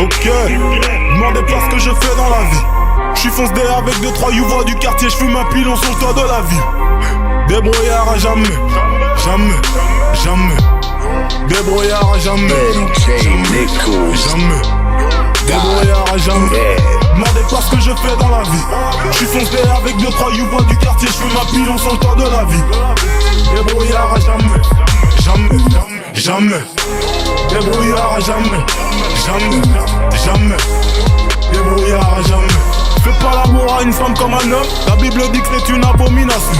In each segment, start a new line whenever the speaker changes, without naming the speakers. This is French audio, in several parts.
Ok, demandez pas ce que je fais dans la vie. J'suis fonce dé avec 2-3 youvois du quartier, j'fume un pilon sur le toit de la ville. Débrouillard à jamais, jamais, jamais. Débrouillard à jamais, jamais, jamais. Débrouillard à jamais. Demandez pas ce que je fais dans la vie. J'suis fonce dé avec 2-3 youvois du quartier, j'fume un pilon sur le toit de la vie. Débrouillard à jamais, jamais, jamais. Débrouillard à jamais, jamais, jamais. Débrouillard à jamais. Fais pas l'amour à une femme comme un homme. La Bible dit que c'est une abomination.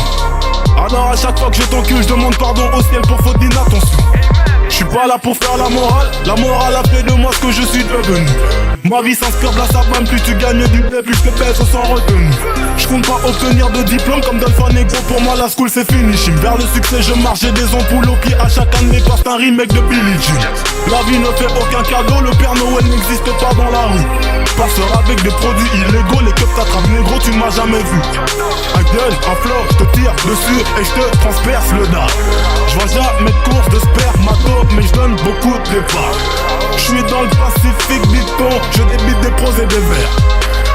Alors à chaque fois que je t'encule, je demande pardon au ciel pour faute d'inattention. J'suis pas là pour faire la morale a fait de moi ce que je suis devenu. Ma vie s'inspire de la savane, plus tu gagnes du blé, plus je te pèse sans retenue. J'compte pas obtenir de diplôme comme Dolphin Negro, pour moi la school c'est fini. Vers le succès je marche, j'ai des ampoules au pied à chacun de mes pas, c'est un remake de Billie Jean. La vie ne fait aucun cadeau, le Père Noël n'existe pas dans la rue. Passeur avec des produits illégaux, les keufs t'attrapent négro, tu m'as jamais vu. Un gueule, un flore, je te tire dessus et je te transperce le dard. J'vois jamais de course de spermato, mais j'donne beaucoup de départs. J'suis dans le Pacifique, dit-on, je débite des pros et des verts.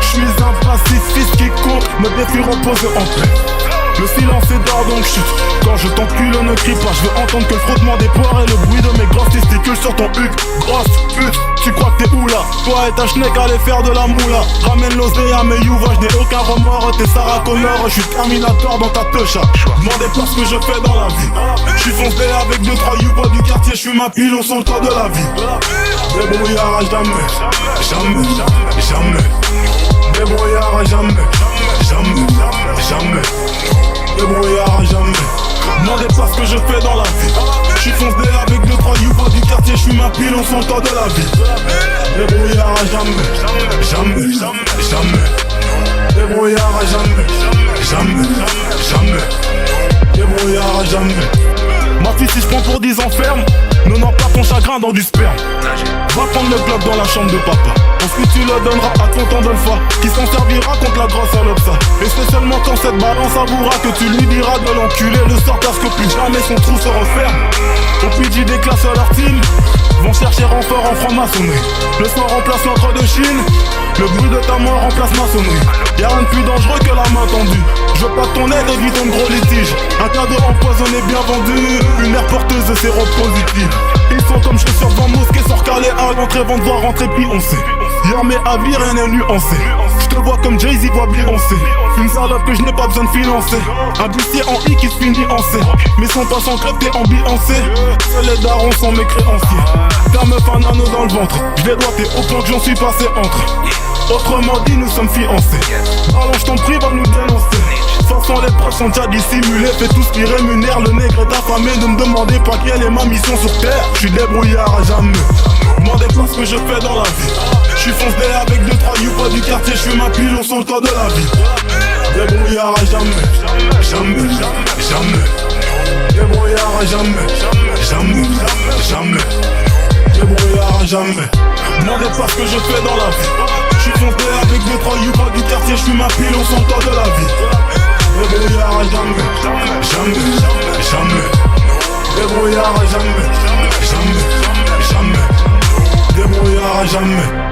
J'suis un pacifiste qui compte, me défie reposer en paix. Le silence est d'or donc chute. Quand je t'encule ne crie pas. Je veux entendre que le frottement des poires et le bruit de mes grosses testicules sur ton huc. Grosse pute, tu crois que t'es où là? Toi et ta schneck allez faire de la moula. Ramène l'osé à mes youvois, je n'ai aucun remords. T'es Sarah Connor, je suis Terminator dans ta techa. Demandez pas ce que je fais dans la vie. Je suis foncé avec 2-3 youvois du quartier. Je suis ma pilon sur le toit de la vie. Débrouillard à jamais, jamais, jamais. Débrouillard à jamais, jamais, jamais. Débrouillard à jamais. Demandez pas ce que je fais dans la vie. J'suis foncé avec 2-3 youvois du quartier, j'fuis ma pilon sur le toit de la vie. Débrouillard à jamais, jamais, jamais. Débrouillard à jamais, jamais, jamais. Débrouillard à jamais. Ma fille si j'prends pour 10 ans ferme, ne noie pas ton chagrin dans du sperme. Va prendre le globe dans la chambre de papa. Ensuite tu le donneras à ton Tandolfa, qui s'en servira contre la grosse alopsa. Et c'est seulement quand cette balance avouera que tu lui diras de l'enculer le sort parce que plus jamais son trou se referme. Au PJ des classes à leur team vont chercher renfort en franc-maçonnerie. Le soir remplace l'entre de Chine, le bruit de ta mort remplace maçonnerie. Y'a rien de plus dangereux que la main tendue. Je veux pas ton aide, évitons de gros litiges. Un cadeau empoisonné bien vendu, une aire porteuse de séropositive. Ils sont comme chaussures devant mosquée, sort calé à l'entrée, vont devoir rentrer puis on sait. Hier mes avis, rien n'est nuancé. Je te vois comme Jay-Z voit Beyoncé. Une salope que je n'ai pas besoin de financer. Un bustier en I qui se finit en C. Mais son pas sans club, t'es ambiancé. Seuls les darons sont mes créanciers. Ta meuf un anneau dans le ventre. Je l'ai doigté au point que j'en suis passé entre. Autrement dit, nous sommes fiancés. Alors je t'en prie, va nous dénoncer. De toute façon, les preuves sont déjà dissimulées. Fais tout ce qui rémunère, le nègre est affamé. Ne me demandez pas quelle est ma mission sur terre. Je suis débrouillard à jamais. Demandez pas ce que je fais dans la vie. Je suis foncé avec 2-3 youvois du quartier. Je suis ma pilon sur le toit de la vie. Débrouillard à jamais, jamais, jamais. Débrouillard à jamais, jamais, jamais. Débrouillard à jamais. Demandez pas ce que je fais dans la vie. Je suis foncé avec 2-3 youvois du quartier. Je suis ma pilon sur le toit de la vie. Débrouillard à jamais, jamais, jamais. Débrouillard à jamais, jamais, jamais. Débrouillard à jamais.